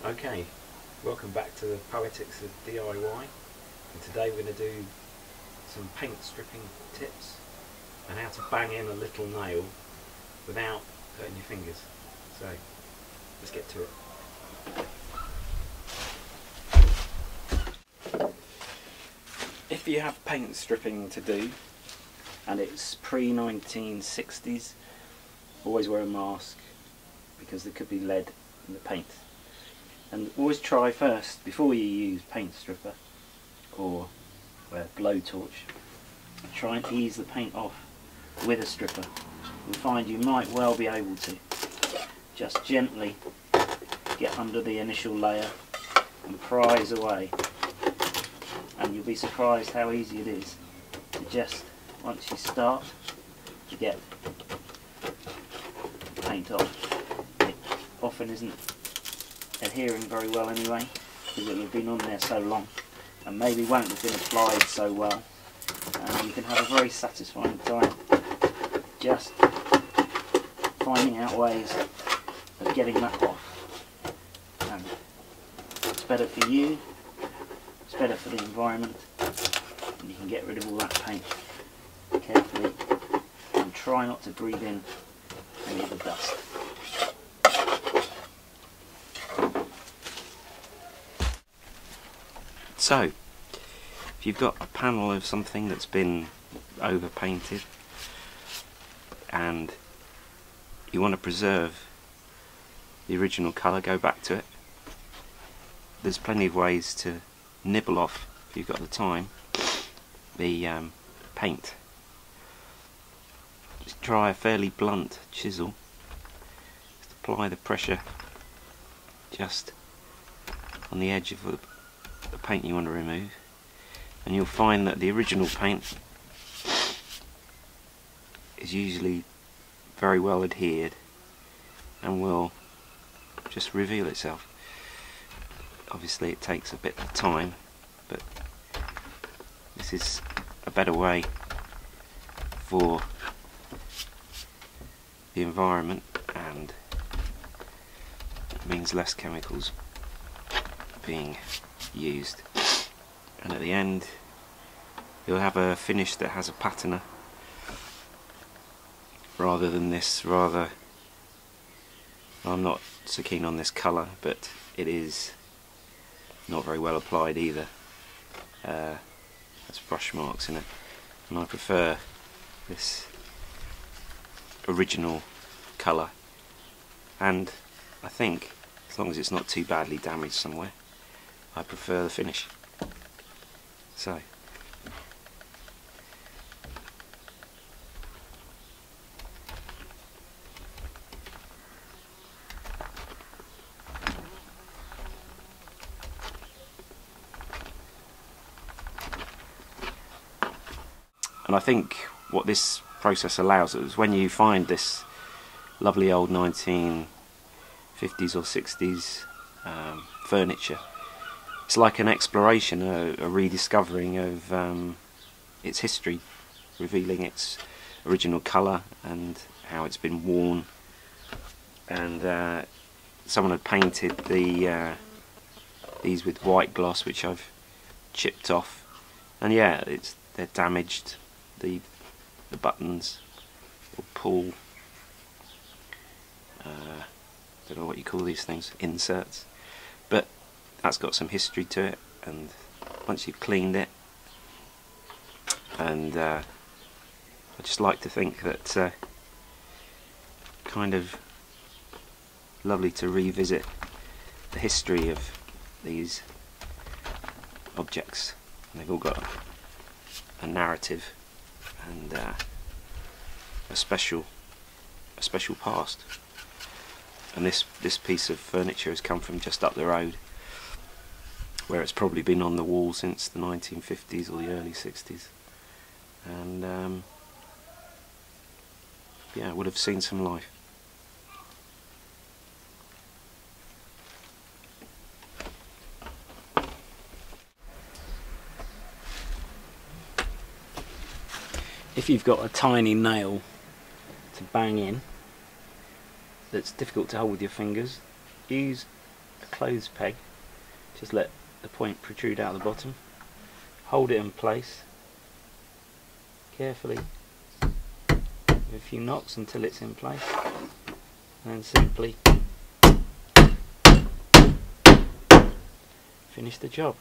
Okay, welcome back to the Poetics of DIY, and today we're going to do some paint stripping tips and how to bang in a little nail without hurting your fingers. So let's get to it. If you have paint stripping to do and it's pre-1960s, always wear a mask because there could be lead in the paint. And always try first, before you use paint stripper or a blowtorch, try and ease the paint off with a stripper. You'll find you might well be able to just gently get under the initial layer and prise away, and you'll be surprised how easy it is to just, once you start, to get the paint off. It often isn't adhering very well anyway, because it will have been on there so long and maybe won't have been applied so well, and you can have a very satisfying time just finding out ways of getting that off. And it's better for you, it's better for the environment, and you can get rid of all that paint carefully and try not to breathe in any of the dust. So, if you've got a panel of something that's been overpainted and you want to preserve the original colour, go back to it. There's plenty of ways to nibble off, if you've got the time, the paint. Just try a fairly blunt chisel, just apply the pressure just on the edge of the paint you want to remove, and you'll find that the original paint is usually very well adhered and will just reveal itself. Obviously it takes a bit of time, but this is a better way for the environment, and it means less chemicals being used, and at the end you'll have a finish that has a patina rather than this rather, I'm not so keen on this colour, but it is not very well applied either. There's brush marks in it, and I prefer this original colour, and I think as long as it's not too badly damaged somewhere, I prefer the finish. So, and I think what this process allows us, when you find this lovely old 1950s or 60s furniture, it's like an exploration, a rediscovering of its history, revealing its original colour and how it's been worn. And someone had painted these with white gloss, which I've chipped off, and yeah, they're damaged. The buttons or pull, don't know what you call these things, inserts, but that's got some history to it. And once you've cleaned it, and I just like to think that kind of lovely to revisit the history of these objects. And they've all got a narrative and a special past. And this piece of furniture has come from just up the road, where it's probably been on the wall since the 1950s or the early 60s, and yeah, it would have seen some life. If you've got a tiny nail to bang in that's difficult to hold with your fingers, use a clothes peg, just let the point protrude out the bottom, hold it in place carefully with a few knocks until it's in place, and then simply finish the job.